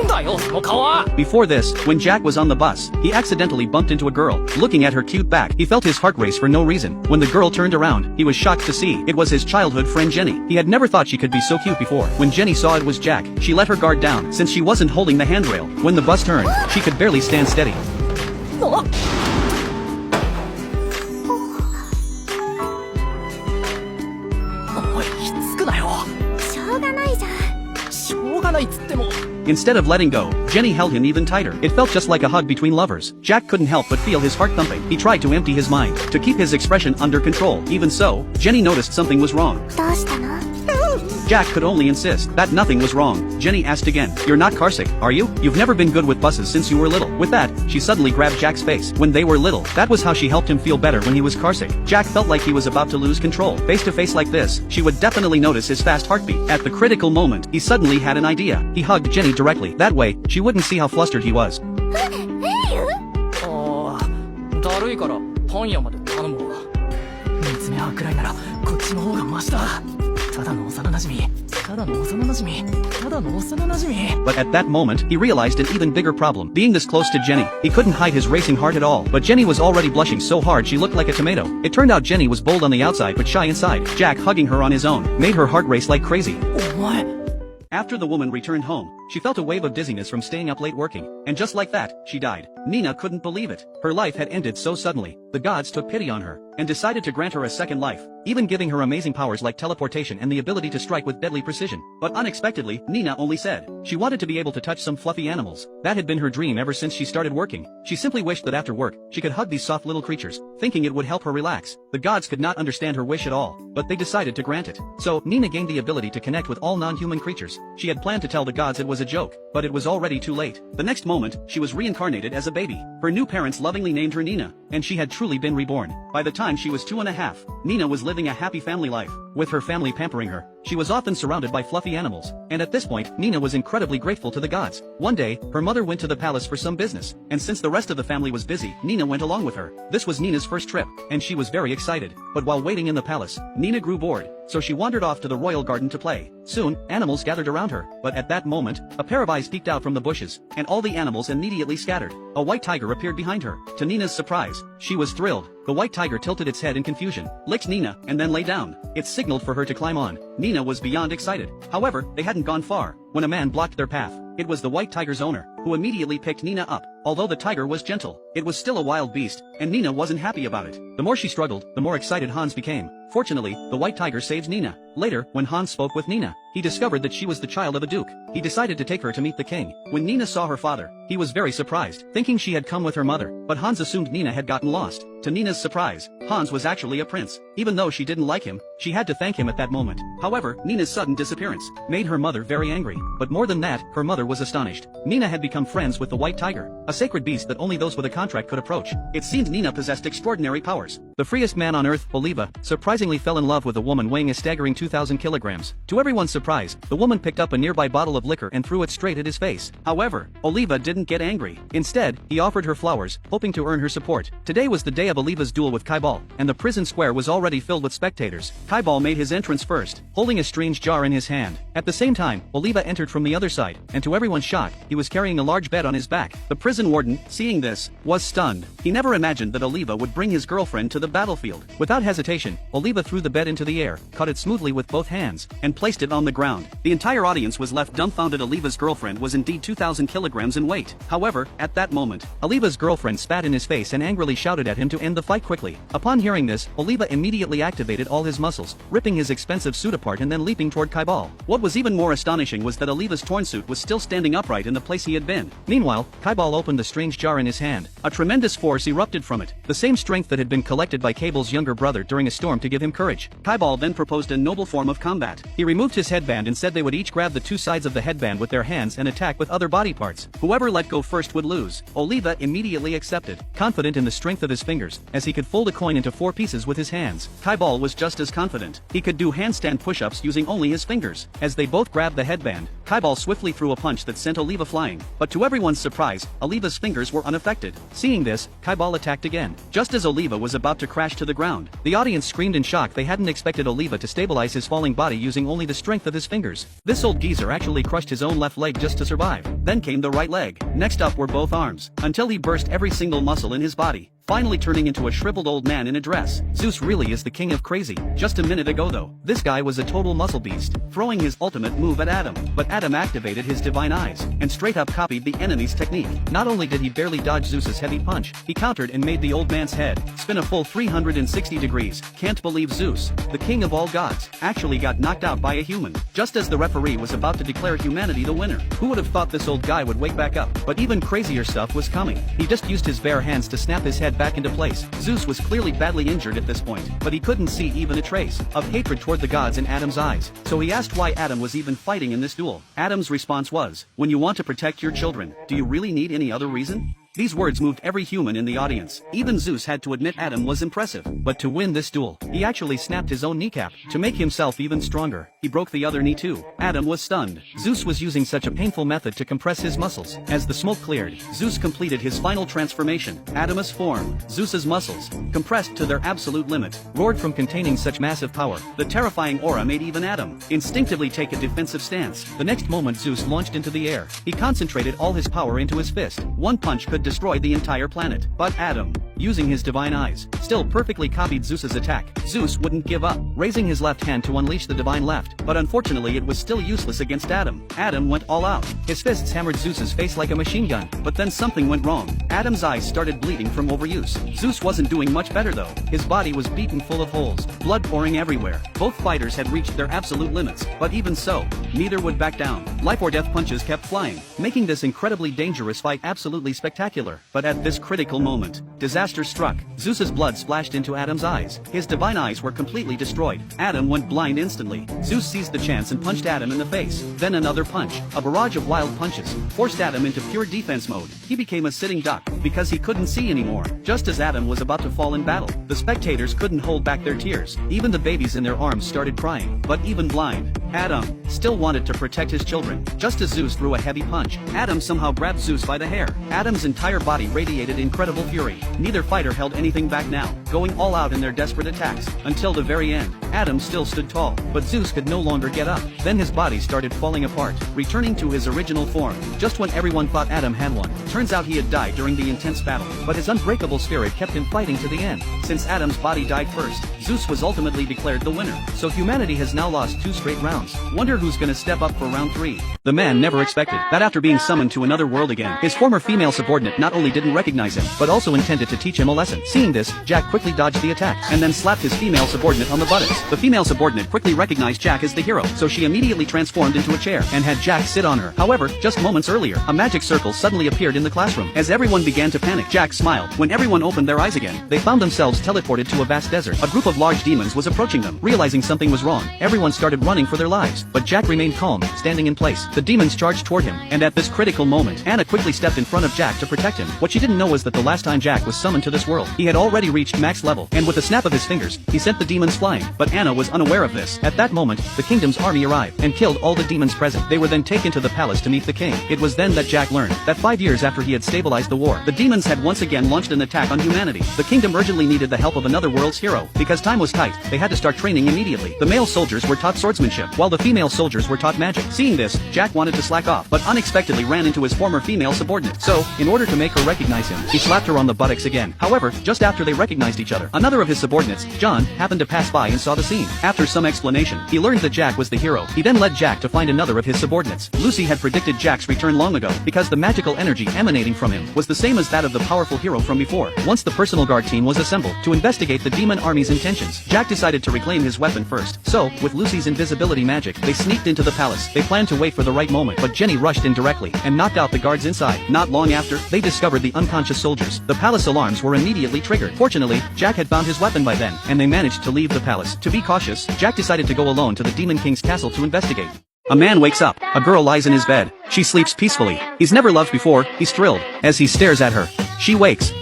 Speaker 8: だよその顔は。
Speaker 1: Before this, when Jack was on the bus, he accidentally bumped into a girl. Looking at her cute back, he felt his heart race for no reason. When the girl turned around, he was shocked to see it was his childhood friend Jenny. He had never thought she could be so cute before. When Jenny saw it was Jack, she let her guard down, since she wasn't holding the handrail. When the bus turned, she could barely stand steady.
Speaker 8: おいひっつくなよ。
Speaker 2: しょうがないじゃん。
Speaker 8: しょうがないっつっても。
Speaker 1: Instead of letting go, Jenny held him even tighter. It felt just like a hug between lovers. Jack couldn't help but feel his heart thumping. He tried to empty his mind, to keep his expression under control. Even so, Jenny noticed something was wrong.
Speaker 2: どうしたの？
Speaker 1: Jack could only insist that nothing was wrong. Jenny asked again, "You're not carsick, are you? You've never been good with buses since you were little." With that, she suddenly grabbed Jack's face. When they were little, that was how she helped him feel better when he was carsick. Jack felt like he was about to lose control. Face to face like this, she would definitely notice his fast heartbeat. At the critical moment, he suddenly had an idea. He hugged Jenny directly. That way, she wouldn't see how flustered he was.
Speaker 8: ああ、だるいからパン屋まで頼むわ。見つめ合うくらいならこっちの方がマシだ。ただの幼馴染、ただの幼馴染、ただの幼馴染。
Speaker 1: But at that moment, he realized an even bigger problem. Being this close to Jenny, he couldn't hide his racing heart at all. But Jenny was already blushing so hard she looked like a tomato. It turned out Jenny was bold on the outside but shy inside. Jack hugging her on his own made her heart race like crazy.
Speaker 8: お前。
Speaker 1: After the woman returned home, she felt a wave of dizziness from staying up late working. And just like that, she died. Nina couldn't believe it. Her life had ended so suddenly. The gods took pity on her, and decided to grant her a second life, even giving her amazing powers like teleportation and the ability to strike with deadly precision. But unexpectedly, Nina only said she wanted to be able to touch some fluffy animals. That had been her dream ever since she started working. She simply wished that after work, she could hug these soft little creatures, thinking it would help her relax. The gods could not understand her wish at all, but they decided to grant it. So, Nina gained the ability to connect with all non-human creatures. She had planned to tell the gods it was a joke, but it was already too late. The next moment, she was reincarnated as a baby. Her new parents lovingly named her Nina, and she had truly been reborn. By the time she was 2.5, Nina was living a happy family life, with her family pampering her. She was often surrounded by fluffy animals, and at this point, Nina was incredibly grateful to the gods. One day, her mother went to the palace for some business, and since the rest of the family was busy, Nina went along with her. This was Nina's first trip, and she was very excited. But while waiting in the palace, Nina grew bored, so she wandered off to the royal garden to play. Soon, animals gathered around her, but at that moment, a pair of eyes peeked out from the bushes, and all the animals immediately scattered. A white tiger appeared behind her. To Nina's surprise, she was thrilled. The white tiger tilted its head in confusion, licked Nina, and then lay down. It signaled for her to climb on. Nina was beyond excited. However, they hadn't gone far when a man blocked their path. It was the white tiger's owner, who immediately picked Nina up. Although the tiger was gentle, it was still a wild beast, and Nina wasn't happy about it. The more she struggled, the more excited Hans became. Fortunately, the white tiger saves Nina. Later, when Hans spoke with Nina, he discovered that she was the child of a duke. He decided to take her to meet the king. When Nina saw her father, he was very surprised, thinking she had come with her mother, but Hans assumed Nina had gotten lost. To Nina's surprise, Hans was actually a prince. Even though she didn't like him, she had to thank him at that moment. However, Nina's sudden disappearance made her mother very angry. But more than that, her mother was astonished. Nina had become friends with the white tiger, a sacred beast that only those with a contract could approach. It seemed Nina possessed extraordinary powers. The freest man on earth, Oliva, surprisingly fell in love with a woman weighing a staggering 2,000 kilograms. To everyone's surprise, the woman picked up a nearby bottle of liquor and threw it straight at his face. However, Oliva didn't get angry. Instead, he offered her flowers, hoping to earn her support. Today was the day of Oliva's duel with Kaibal, and the prison square was already filled with spectators. Kaibal made his entrance first, holding a strange jar in his hand. At the same time, Oliva entered from the other side, and to everyone's shock, he was carrying a large bed on his back. The prison warden, seeing this, was stunned. He never imagined that Oliva would bring his girlfriend to the battlefield. Without hesitation, Oliva threw the bed into the air, caught it smoothly with both hands, and placed it on the ground. The entire audience was left dumbfounded. Oliva's girlfriend was indeed 2,000 kilograms in weight. However, at that moment, Oliva's girlfriend spat in his face and angrily shouted at him to end the fight quickly. Upon hearing this, Oliva immediately activated all his muscles, ripping his expensive suit apart and then leaping toward Kaibal. What was even more astonishing was that Oliva's torn suit was still standing upright in the place he had been. Meanwhile, Kaibal opened the strange jar in his hand. A tremendous force erupted from it, the same strength that had been collected by Cabal's younger brother during a storm to give him courage. Kaibal then proposed a noble form of combat. He removed his headband and said they would each grab the two sides of the headband with their hands and attack with other body parts. Whoever let go first would lose. Oliva immediately accepted, confident in the strength of his fingers, as he could fold a coin into 4 pieces with his hands. Kaibal was just as confident. He could do handstand push-ups using only his fingers. As they both grabbed the headband, Kaibal swiftly threw a punch that sent Oliva flying. But to everyone's surprise, Oliva's fingers were unaffected. Seeing this, Kaibal attacked again. Just as Oliva was about to crash to the ground, the audience screamed in shock. They hadn't expected Oliva to stabilize his falling body using only the strength of his fingers. This old geezer actually crushed his own left leg just to survive. Then came the right leg. Next up were both arms, until he burst every single muscle in his body, finally turning into a shriveled old man in a dress. Zeus really is the king of crazy. Just a minute ago though, this guy was a total muscle beast, throwing his ultimate move at Adam. But Adam activated his divine eyes, and straight up copied the enemy's technique. Not only did he barely dodge Zeus's heavy punch, he countered and made the old man's head spin a full 360 degrees. Can't believe Zeus, the king of all gods, actually got knocked out by a human, just as the referee was about to declare humanity the winner. Who would have thought this old guy would wake back up? But even crazier stuff was coming. He just used his bare hands to snap his head back into place. Zeus was clearly badly injured at this point, but he couldn't see even a trace of hatred toward the gods in Adam's eyes. So he asked why Adam was even fighting in this duel. Adam's response was, "When you want to protect your children, do you really need any other reason?" These words moved every human in the audience. Even Zeus had to admit Adam was impressive. But to win this duel, he actually snapped his own kneecap. To make himself even stronger, he broke the other knee too. Adam was stunned. Zeus was using such a painful method to compress his muscles. As the smoke cleared, Zeus completed his final transformation. Adam's form, Zeus's muscles, compressed to their absolute limit, roared from containing such massive power. The terrifying aura made even Adam instinctively take a defensive stance. The next moment Zeus launched into the air. He concentrated all his power into his fist. One punch could destroy the entire planet. But Adam, using his divine eyes, still perfectly copied Zeus's attack. Zeus wouldn't give up, raising his left hand to unleash the divine left. But unfortunately it was still useless against Adam. Adam went all out. His fists hammered Zeus's face like a machine gun. But then something went wrong. Adam's eyes started bleeding from overuse. Zeus wasn't doing much better though. His body was beaten full of holes, blood pouring everywhere. Both fighters had reached their absolute limits. But even so, neither would back down. Life or death punches kept flying, making this incredibly dangerous fight absolutely spectacular. But at this critical moment, disaster struck. Zeus's blood splashed into Adam's eyes. His divine eyes were completely destroyed. Adam went blind instantly. Zeus seized the chance and punched Adam in the face. Then another punch. A barrage of wild punches forced Adam into pure defense mode. He became a sitting duck because he couldn't see anymore. Just as Adam was about to fall in battle, the spectators couldn't hold back their tears. Even the babies in their arms started crying. But even blind, Adam still wanted to protect his children. Just as Zeus threw a heavy punch, Adam somehow grabbed Zeus by the hair. Adam's entire body radiated incredible fury. Neither fighter held anything back now, going all out in their desperate attacks. Until the very end, Adam still stood tall, but Zeus could no longer get up. Then his body started falling apart, returning to his original form. Just when everyone thought Adam had won, turns out he had died during the intense battle. But his unbreakable spirit kept him fighting to the end. Since Adam's body died first, Zeus was ultimately declared the winner. So humanity has now lost 2 straight rounds. Wonder who's gonna step up for round 3. The man never expected that after being summoned to another world again, his former female subordinate not only didn't recognize him, but also intended to teach him a lesson. Seeing this, Jack quickly dodged the attack, and then slapped his female subordinate on the buttocks. The female subordinate quickly recognized Jack as the hero, so she immediately transformed into a chair, and had Jack sit on her. However, just moments earlier, a magic circle suddenly appeared in the classroom. As everyone began to panic, Jack smiled. When everyone opened their eyes again, they found themselves teleported to a vast desert. A group of large demons was approaching them. Realizing something was wrong, everyone started running for their lives, but Jack remained calm, standing in place. The demons charged toward him, and at this critical moment, Anna quickly stepped in front of Jack to protect him. What she didn't know was that the last time Jack was summoned to this world, he had already reached max level, and with a snap of his fingers, he sent the demons flying. But Anna was unaware of this. At that moment, the kingdom's army arrived, and killed all the demons present. They were then taken to the palace to meet the king. It was then that Jack learned that 5 years after he had stabilized the war, the demons had once again launched an attack on humanity. The kingdom urgently needed the help of another world's hero. Because time was tight, they had to start training immediately. The male soldiers were taught swordsmanship, while the female soldiers were taught magic. Seeing this, Jack wanted to slack off, but unexpectedly ran into his former female subordinate. So, in order to make her recognize him, he slapped her on the buttocks again. However, just after they recognized each other, another of his subordinates, John, happened to pass by and saw the scene. After some explanation, he learned that Jack was the hero. He then led Jack to find another of his subordinates. Lucy had predicted Jack's return long ago, because the magical energy emanating from him was the same as that of the powerful hero from before. Once the personal guard team was assembled to investigate the demon army's intentions, Jack decided to reclaim his weapon first. So, with Lucy's invisibility magic, they sneaked into the palace. They planned to wait for the right moment, but Jenny rushed in directly and knocked out the guards inside. Not long after, they discovered the unconscious soldiers. The palace alarms were immediately triggered. Fortunately, Jack had found his weapon by then, and they managed to leave the palace. To be cautious, Jack decided to go alone to the Demon King's castle to investigate. A man wakes up. A girl lies in his bed. She sleeps peacefully. He's never loved before. He's thrilled. As he stares at her, she wakes.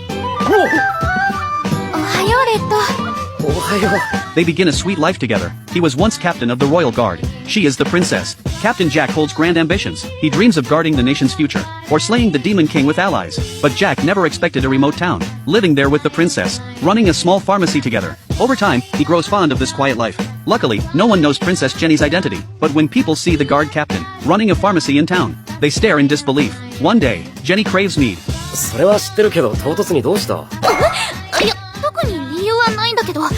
Speaker 1: They begin a sweet life together. He was once captain of the royal guard. She is the princess. Captain Jack holds grand ambitions. He dreams of guarding the nation's future, or slaying the Demon King with allies. But Jack never expected a remote town, living there with the princess, running a small pharmacy together. Over time, he grows fond of this quiet life. Luckily, no one knows Princess Jenny's identity. But when people see the guard captain, running a pharmacy in town, they stare in disbelief. One day, Jenny craves mead.
Speaker 9: それは知ってるけど唐突にどうした？
Speaker 5: いや、特に理由はないんだけど、なん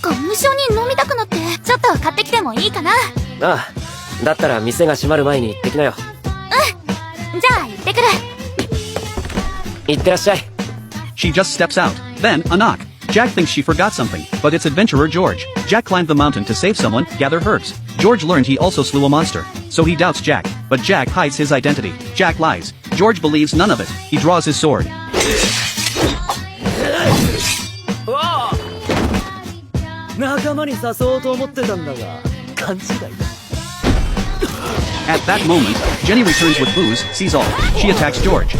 Speaker 5: か無性に飲みたくなって、ちょっと買ってきてもいいかな？
Speaker 9: ああ、だったら店が閉まる前に行ってきなよ。
Speaker 5: うん、じゃあ行ってくる。
Speaker 9: 行ってらっしゃい。
Speaker 1: She just steps out. Then, a knock. Jack thinks she forgot something, but it's adventurer George. Jack climbed the mountain to save someone, gather herbs. George learned he also slew a monster, so he doubts Jack, but Jack hides his identity. Jack lies. George believes none of it. He draws his sword. At that moment, Jenny returns with booze, sees all. She attacks George.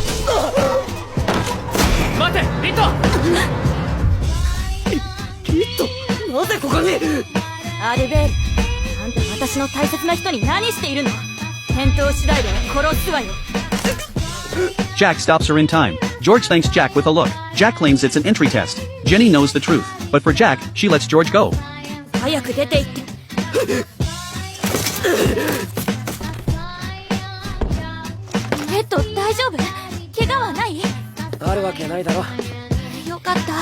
Speaker 8: 待て、リト！
Speaker 9: リト、なぜここに？
Speaker 5: アルベール、あんた私の大切な人に何しているの？返答次第で殺すわよ。
Speaker 1: Jack stops her in time. George thanks Jack with a look. Jack claims it's an entry test. Jenny knows the truth. But for Jack, she lets George go.
Speaker 5: 早く出て行って。レッド、大丈夫？怪我はない？
Speaker 9: あるわけないだろ。
Speaker 5: よかった。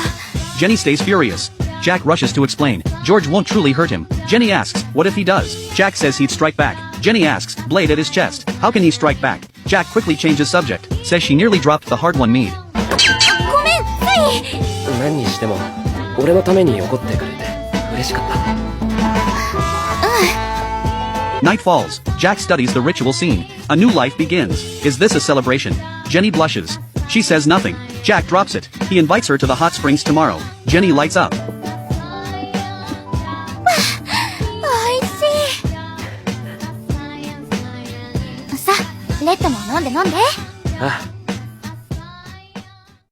Speaker 1: Jenny stays furious. Jack rushes to explain. George won't truly hurt him. Jenny asks, what if he does? Jack says he'd strike back. Jenny asks, blade at his chest. How can he strike back? Jack quickly changes subject. Says she nearly dropped the hard-won mead.
Speaker 5: ごめん、つい。
Speaker 9: 何にしても、俺のために怒ってくれて嬉しかった。
Speaker 1: Night falls. Jack studies the ritual scene. A new life begins. Is this a celebration? Jenny blushes. She says nothing. Jack drops it. He invites her to the hot springs tomorrow. Jenny lights up.
Speaker 5: おいしい。さあ、レッドも飲んで飲んで。
Speaker 9: ああ。